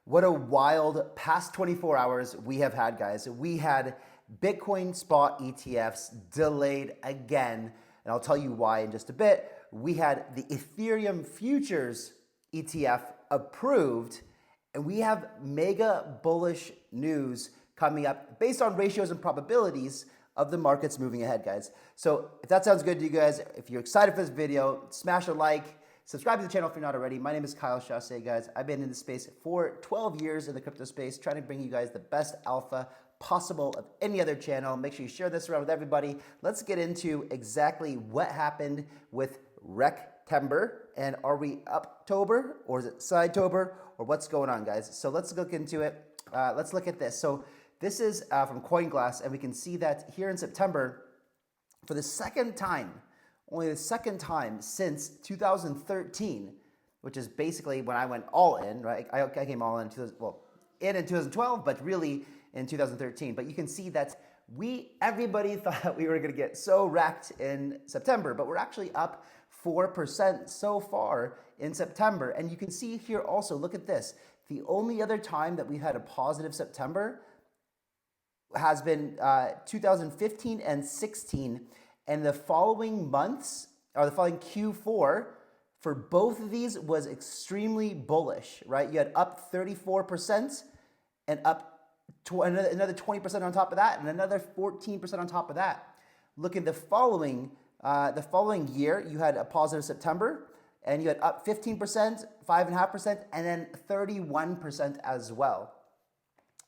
What a wild past 24 hours we have had, guys. We had Bitcoin spot ETFs delayed again, and I'll tell you why in just a bit. We had the Ethereum Futures ETF approved, and we have mega bullish news coming up based on ratios and probabilities of the markets moving ahead, guys. So if that sounds good to you guys, if you're excited for this video, smash a like. Subscribe to the channel if you're not already. My name is Chasse, guys. I've been in this space for 12 years in the crypto space, trying to bring you guys the best alpha possible of any other channel. Make sure you share this around with everybody. Let's get into exactly what happened with Rectember, and are we Uptober or is it Sidetober, or what's going on, guys? So let's look into it. Let's look at this. So this is from CoinGlass, and we can see that here in September, for the second time, only the second time since 2013, which is basically when I went all in, right? I came all in, in 2012, but really in 2013. But you can see that everybody thought we were going to get so wrecked in September, but we're actually up 4% so far in September. And you can see here also, look at this. The only other time that we've had a positive September has been 2015 and 16. And the following months, or the following Q4, for both of these was extremely bullish, right? You had up 34% and up another 20% on top of that, and another 14% on top of that. Look at the following year, you had a positive September, and you had up 15%, 5.5%, and then 31% as well.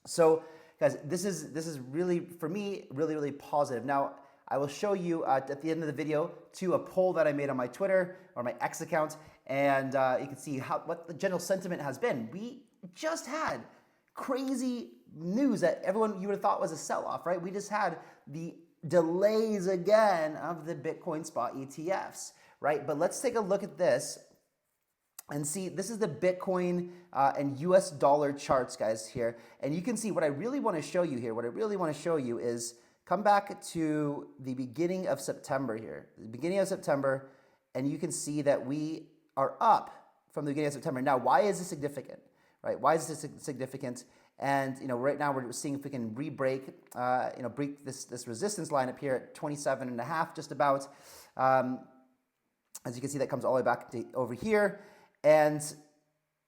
So, guys, this is really, for me, really, really positive. Now, I will show you at the end of the video a poll that I made on my Twitter or my X account, and you can see what the general sentiment has been. We just had crazy news that everyone you would have thought was a sell-off, right? We just had the delays again of the Bitcoin spot ETFs, right? But let's take a look at this and see. This is the Bitcoin and US dollar charts, guys, here. And you can see what I really want to show you here. What I really want to show you is come back to the beginning of September here, the beginning of September, and you can see that we are up from the beginning of September. Now, why is this significant, right? Why is this significant? And right now we're seeing if we can break this resistance line up here at 27.5, just about. As you can see, that comes all the way back to over here, and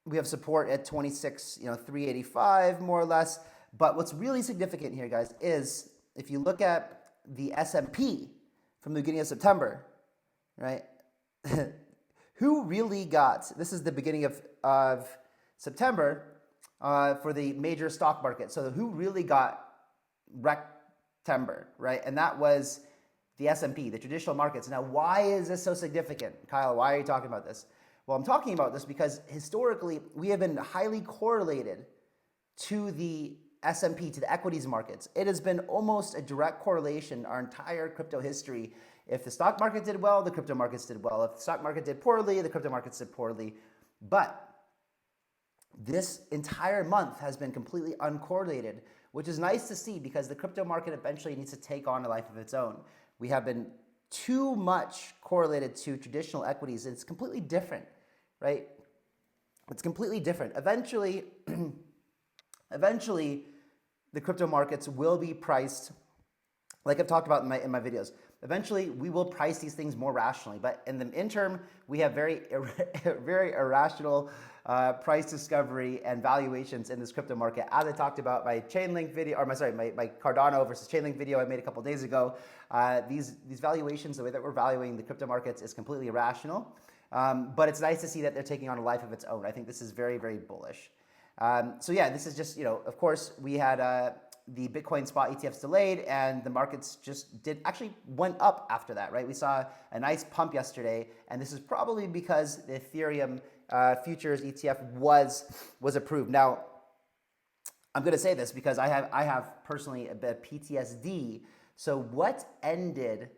we have support at 385 more or less. But what's really significant here, guys, is if you look at the S&P from the beginning of September, right? Who really got, this is the beginning of September for the major stock market. So who really got Rectember, right? And that was the S&P, the traditional markets. Now, why is this so significant? Kyle, why are you talking about this? Well, I'm talking about this because historically we have been highly correlated to the S&P, to the equities markets. It has been almost a direct correlation our entire crypto history. If the stock market did well, the crypto markets did well. If the stock market did poorly, the crypto markets did poorly. But this entire month has been completely uncorrelated, which is nice to see because the crypto market eventually needs to take on a life of its own. We have been too much correlated to traditional equities. It's completely different, right? It's completely different. Eventually, the crypto markets will be priced, like I've talked about in my videos. Eventually, we will price these things more rationally. But in the interim, we have very irrational price discovery and valuations in this crypto market. As I talked about my Chainlink video, or my Cardano versus Chainlink video I made a couple days ago. These valuations, the way that we're valuing the crypto markets is completely irrational. But it's nice to see that they're taking on a life of its own. I think this is very, very bullish. So yeah, this is just, of course, we had the Bitcoin spot ETFs delayed, and the markets just actually went up after that, right? We saw a nice pump yesterday, and this is probably because the Ethereum Futures ETF was approved. Now, I'm going to say this because I have personally a bit of PTSD. So what ended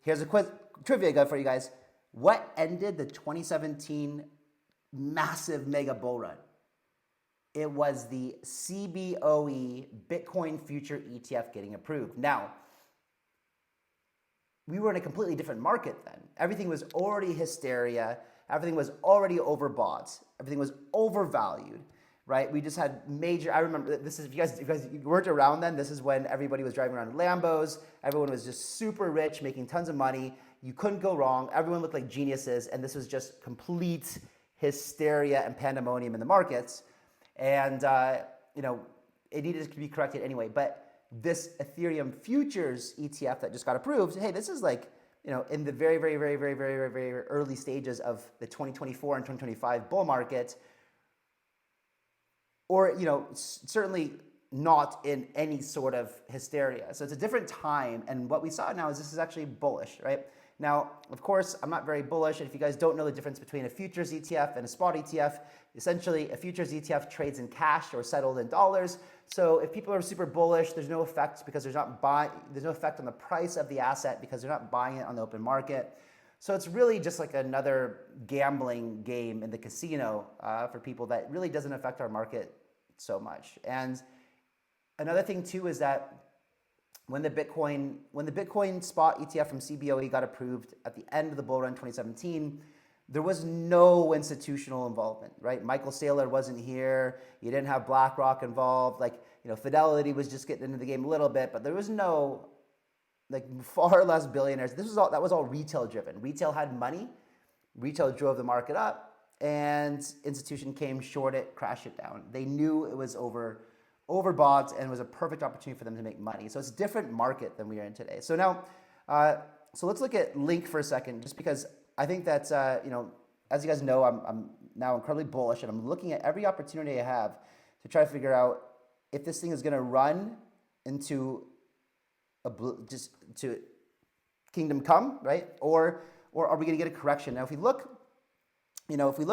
here's a quick trivia guide for you guys. What ended the 2017 massive mega bull run? It was the CBOE Bitcoin Future ETF getting approved. Now, we were in a completely different market then. Everything was already hysteria. Everything was already overbought. Everything was overvalued, right? We just had major, I remember this is, if you guys weren't around then, this is when everybody was driving around in Lambos. Everyone was just super rich, making tons of money. You couldn't go wrong. Everyone looked like geniuses. And this was just complete hysteria and pandemonium in the markets. And, it needed to be corrected anyway. But this Ethereum Futures ETF that just got approved, hey, this is like, in the very, very, very, very, very, very, very early stages of the 2024 and 2025 bull market, or certainly not in any sort of hysteria. So it's a different time, and what we saw now is this is actually bullish, right? Now, of course, I'm not very bullish, and if you guys don't know the difference between a futures ETF and a spot ETF, essentially a futures ETF trades in cash or settled in dollars. So if people are super bullish, there's no effect because there's no effect on the price of the asset because they're not buying it on the open market. So it's really just like another gambling game in the casino for people that really doesn't affect our market so much. And another thing too is that when the Bitcoin spot ETF from CBOE got approved at the end of the bull run 2017, there was no institutional involvement, right? Michael Saylor wasn't here. You didn't have BlackRock involved. Like, Fidelity was just getting into the game a little bit, but there was no, far less billionaires. That was all retail driven. Retail had money. Retail drove the market up, and institution came, short it, crash it down. They knew it was overbought, and it was a perfect opportunity for them to make money. So it's a different market than we are in today. So now, so let's look at Link for a second, just because I think that, as you guys know, I'm now incredibly bullish, and I'm looking at every opportunity I have to try to figure out if this thing is going to run into just to kingdom come, right? Or are we going to get a correction? Now, if we look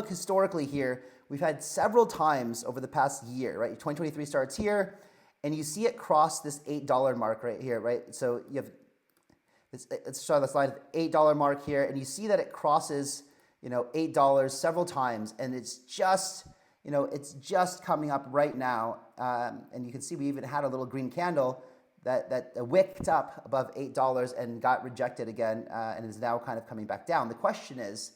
historically here, we've had several times over the past year, right? 2023 starts here, and you see it cross this $8 mark right here, right? So you have this, let's show the slide, $8 mark here, and you see that it crosses, $8 several times, and it's just coming up right now, and you can see we even had a little green candle that wicked up above $8 and got rejected again, and is now kind of coming back down. The question is,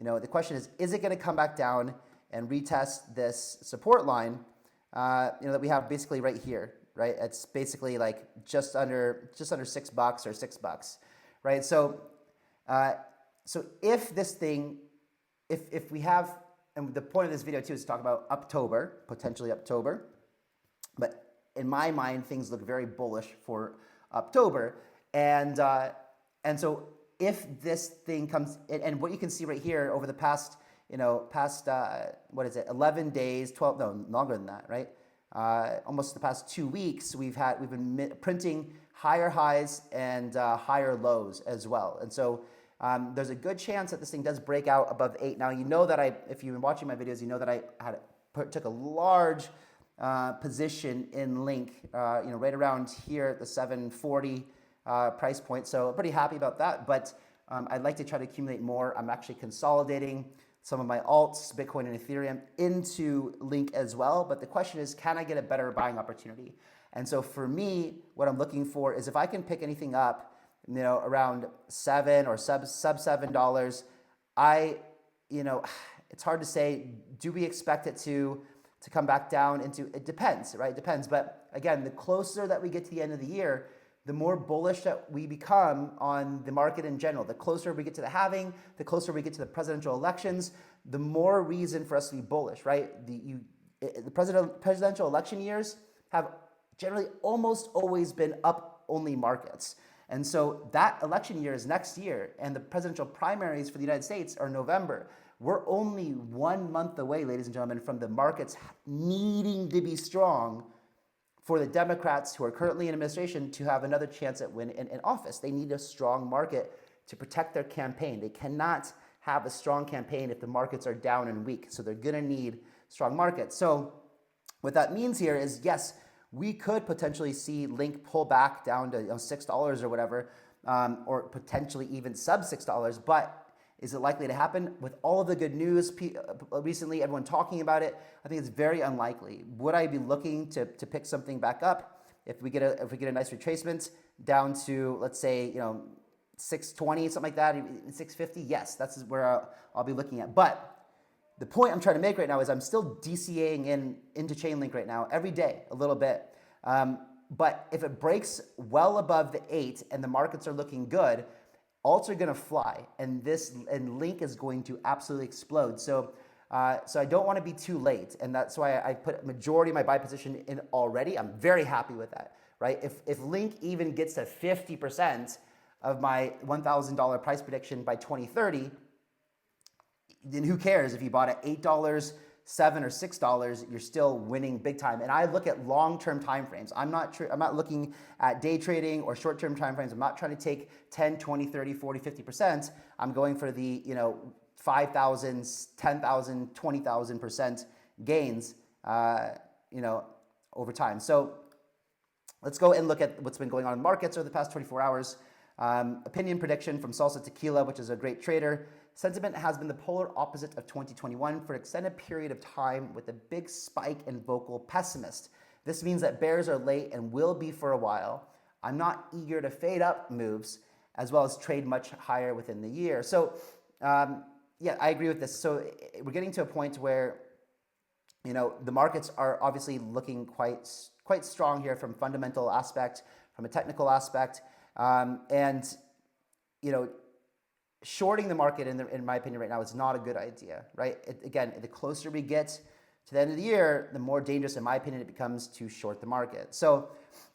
is it going to come back down and retest this support line, that we have basically right here, right? It's basically like just under $6 or $6, right? So, if this thing, if we have, and the point of this video too is to talk about October, potentially October, but in my mind, things look very bullish for October, and so if this thing comes, and what you can see right here over the past, 11 days, 12, no, longer than that, right? Almost the past 2 weeks, we've been printing higher highs and higher lows as well, and so there's a good chance that this thing does break out above 8. Now, if you've been watching my videos, you know that I took a large position in Link, right around here at the 740 price point. So I'm pretty happy about that, but I'd like to try to accumulate more. I'm actually consolidating some of my alts, Bitcoin and Ethereum, into Link as well. But the question is, can I get a better buying opportunity? And so for me, what I'm looking for is if I can pick anything up, around $7 or sub $7, it's hard to say, do we expect it to come back down into, it depends, right? It depends. But again, the closer that we get to the end of the year, the more bullish that we become on the market in general. The closer we get to the halving, the closer we get to the presidential elections, the more reason for us to be bullish, right? The presidential election years have generally almost always been up-only markets. And so that election year is next year, and the presidential primaries for the United States are November. We're only 1 month away, ladies and gentlemen, from the markets needing to be strong for the Democrats who are currently in administration to have another chance at winning in office. They need a strong market to protect their campaign. They cannot have a strong campaign if the markets are down and weak. So they're going to need strong markets. So what that means here is, yes, we could potentially see Link pull back down to $6 or whatever, or potentially even sub $6. But is it likely to happen? With all of the good news recently, everyone talking about it, I think it's very unlikely. Would I be looking to pick something back up if we get a nice retracement down to, let's say, 620, something like that, 650? Yes, that's where I'll be looking at. But the point I'm trying to make right now is I'm still DCAing into Chainlink right now every day a little bit. But if it breaks well above the 8 and the markets are looking good, alts are going to fly, and Link is going to absolutely explode. So I don't want to be too late, and that's why I put a majority of my buy position in already. I'm very happy with that, right? If Link even gets to 50% of my $1,000 price prediction by 2030, then who cares if you bought at $8, $7 or $6? You're still winning big time. And I look at long-term time frames. I'm not looking at day trading or short-term time frames. I'm not trying to take 10, 20, 30, 40, 50%. I'm going for the 5,000, 10,000, 20,000% gains over time. So let's go and look at what's been going on in markets over the past 24 hours. Opinion prediction from Salsa Tequila, which is a great trader. Sentiment has been the polar opposite of 2021 for an extended period of time, with a big spike and vocal pessimist. This means that bears are late and will be for a while. I'm not eager to fade up moves, as well as trade much higher within the year. So yeah, I agree with this. So we're getting to a point where the markets are obviously looking quite strong here from fundamental aspect, from a technical aspect, and shorting the market, in my opinion, right now is not a good idea, right? Again, the closer we get to the end of the year, the more dangerous, in my opinion, it becomes to short the market. So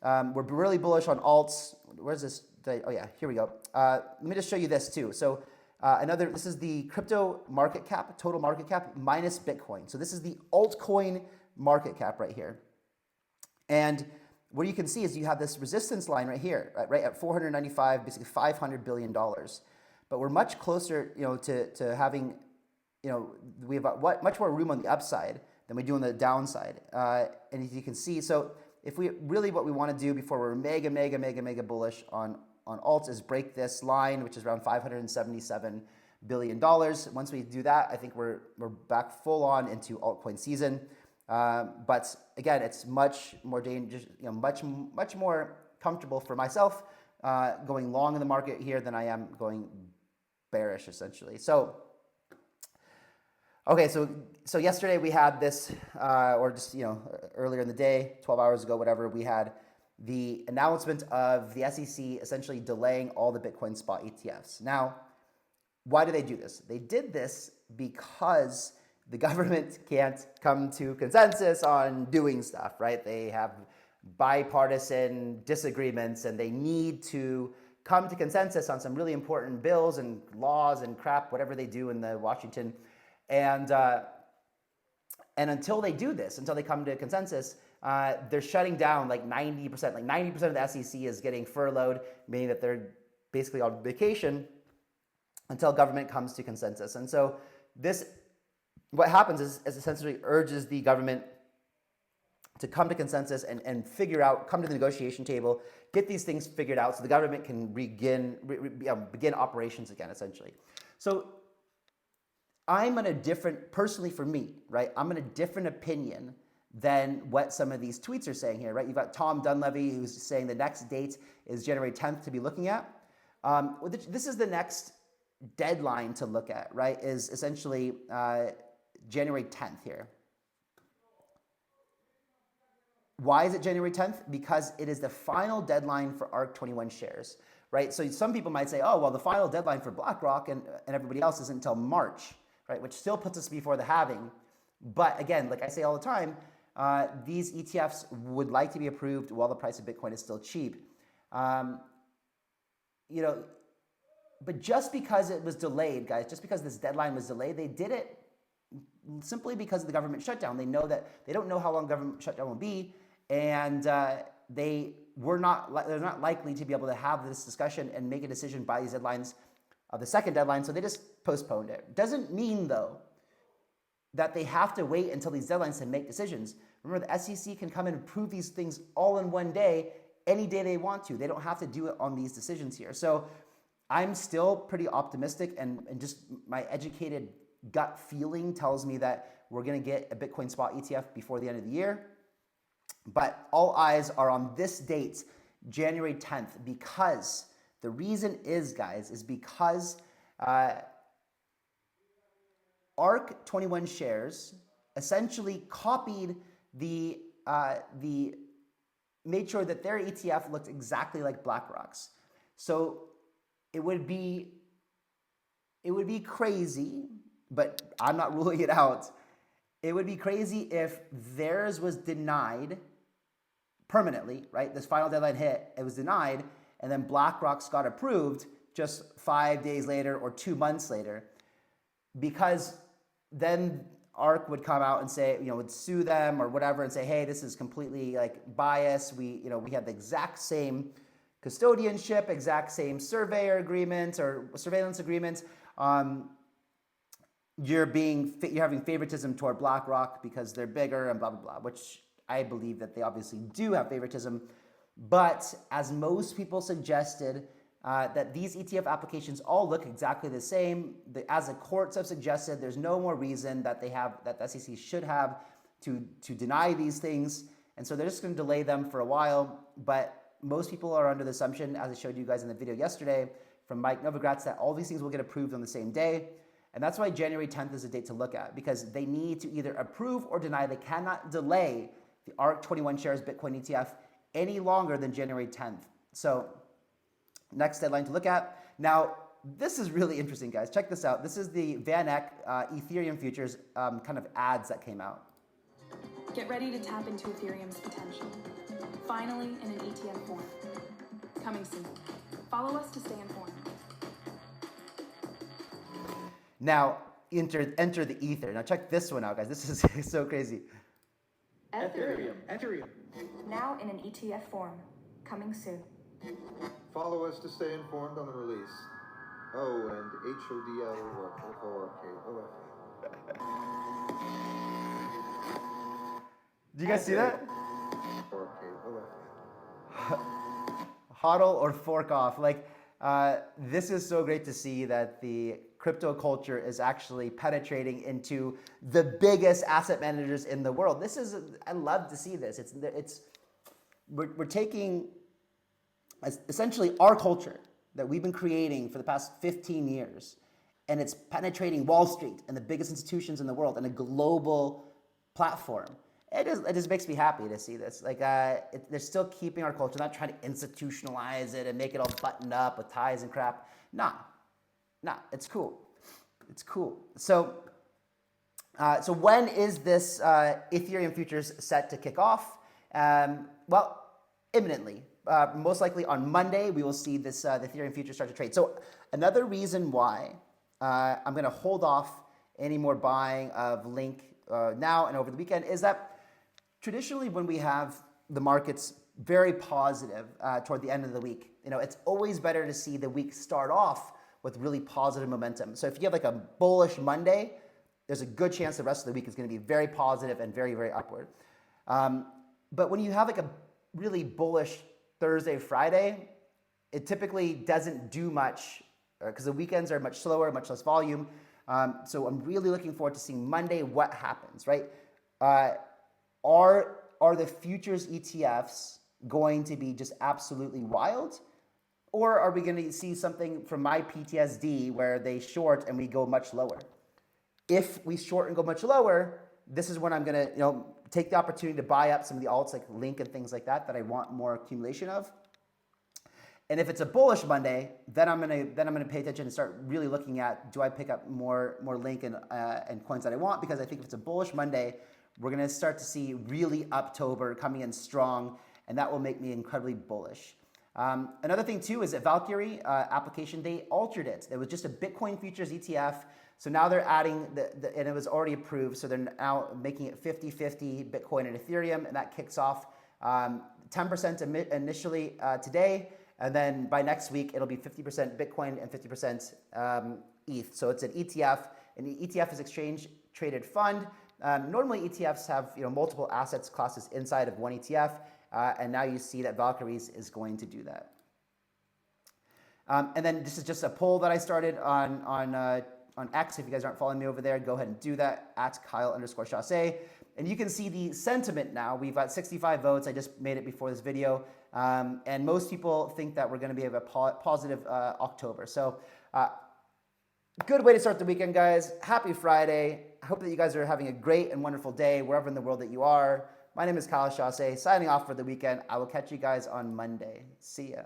we're really bullish on alts. Where's this? Oh yeah, here we go. Let me just show you this too. So this is the crypto market cap, total market cap minus Bitcoin. So this is the altcoin market cap right here. And what you can see is you have this resistance line right here, right at 495, basically $500 billion. But we're much closer, to having, we have much more room on the upside than we do on the downside. And as you can see, so if we really, what we want to do before we're mega bullish on alts is break this line, which is around $577 billion. Once we do that, I think we're back full on into altcoin season. But again, it's much more dangerous, much more comfortable for myself going long in the market here than I am going bearish, essentially. So, okay, so yesterday we had this, or just earlier in the day, 12 hours ago, whatever, we had the announcement of the SEC essentially delaying all the Bitcoin spot ETFs. Now, why do they do this? They did this because the government can't come to consensus on doing stuff, right? They have bipartisan disagreements and they need to come to consensus on some really important bills and laws and crap, whatever they do in the Washington. And until they do this, until they come to consensus, they're shutting down like 90%. Like 90% of the SEC is getting furloughed, meaning that they're basically on vacation until government comes to consensus. And so what happens is essentially urges the government to come to consensus and figure out, come to the negotiation table, get these things figured out so the government can begin operations again, essentially. So I'm on a different, personally for me, right, I'm in a different opinion than what some of these tweets are saying here, right? You've got Tom Dunleavy who's saying the next date is January 10th to be looking at. This is the next deadline to look at, right, is essentially January 10th here. Why is it January 10th? Because it is the final deadline for ARC21 shares, right? So some people might say, oh, well, the final deadline for BlackRock and everybody else isn't until March, right? Which still puts us before the halving. But again, like I say all the time, these ETFs would like to be approved while the price of Bitcoin is still cheap. But just because it was delayed, guys, just because this deadline was delayed, they did it simply because of the government shutdown. They know that they don't know how long government shutdown will be, and they're not likely to be able to have this discussion and make a decision by these deadlines of the second deadline, so they just postponed it. Doesn't mean, though, that they have to wait until these deadlines to make decisions. Remember, the SEC can come in and approve these things all in one day, any day they want to. They don't have to do it on these decisions here. So I'm still pretty optimistic, and just my educated gut feeling tells me that we're going to get a Bitcoin spot ETF before the end of the year. But all eyes are on this date, January 10th, because the reason is, guys, is because ARK 21 shares essentially copied made sure that their ETF looked exactly like BlackRock's. So it would be crazy, but I'm not ruling it out. It would be crazy if theirs was denied permanently, right? This final deadline hit, it was denied, and then BlackRock's got approved just 5 days later or 2 months later, because then ARK would come out and say, would sue them or whatever and say, hey, this is completely like biased. We have the exact same custodianship, exact same surveyor agreement or surveillance agreement. You're having favoritism toward BlackRock because they're bigger and blah, blah, blah, which I believe that they obviously do have favoritism. But as most people suggested, that these ETF applications all look exactly the same. As the courts have suggested, there's no more reason that the SEC should have to deny these things. And so they're just going to delay them for a while. But most people are under the assumption, as I showed you guys in the video yesterday from Mike Novogratz, that all these things will get approved on the same day. And that's why January 10th is a date to look at, because they need to either approve or deny. They cannot delay the ARK 21 shares Bitcoin ETF any longer than January 10th. So next deadline to look at. Now, this is really interesting, guys. Check this out. This is the Van Eck Ethereum futures kind of ads that came out. Get ready to tap into Ethereum's potential. Finally, in an ETF form. Coming soon. Follow us to stay informed. Now, enter the ether. Now, check this one out, guys. This is so crazy. Ethereum. Now in an ETF form. Coming soon. Follow us to stay informed on the release. Oh, and HODL or OF. Do you guys see that? OF. Hodl or fork off. Like, this is so great to see that the crypto culture is actually penetrating into the biggest asset managers in the world. I love to see this. We're taking essentially our culture that we've been creating for the past 15 years, and it's penetrating Wall Street and the biggest institutions in the world and a global platform. It just makes me happy to see this. Like, they're still keeping our culture, not trying to institutionalize it and make it all buttoned up with ties and crap. Nah, it's cool. It's cool. So when is this Ethereum futures set to kick off? Well, imminently. Most likely on Monday, we will see this the Ethereum futures start to trade. So another reason why I'm going to hold off any more buying of Link now and over the weekend is that traditionally when we have the markets very positive toward the end of the week, it's always better to see the week start off with really positive momentum. So if you have like a bullish Monday, there's a good chance the rest of the week is going to be very positive and very, very upward. But when you have like a really bullish Thursday, Friday, it typically doesn't do much because the weekends are much slower, much less volume. So I'm really looking forward to seeing Monday what happens, right? Are the futures ETFs going to be just absolutely wild? Or are we going to see something from my PTSD where they short and we go much lower? If we short and go much lower, this is when I'm going to take the opportunity to buy up some of the alts like Link and things like that I want more accumulation of. And if it's a bullish Monday, then I'm gonna pay attention and start really looking at, do I pick up more Link and coins that I want? Because I think if it's a bullish Monday, we're gonna start to see really October coming in strong, and that will make me incredibly bullish. Another thing too is that Valkyrie application, they altered it. It was just a Bitcoin futures ETF. So now they're adding, and it was already approved, so they're now making it 50-50 Bitcoin and Ethereum, and that kicks off 10% initially today, and then by next week, it'll be 50% Bitcoin and 50% ETH. So it's an ETF, and the ETF is exchange-traded fund. Normally, ETFs have multiple assets classes inside of one ETF, and now you see that Valkyries is going to do that. And then this is just a poll that I started on X. If you guys aren't following me over there, go ahead and do that at Kyle_Chasse. And you can see the sentiment now. We've got 65 votes. I just made it before this video. And most people think that we're going to be have a positive October. So Good way to start the weekend, guys. Happy Friday. I hope that you guys are having a great and wonderful day wherever in the world that you are. My name is Chasse, signing off for the weekend. I will catch you guys on Monday. See ya.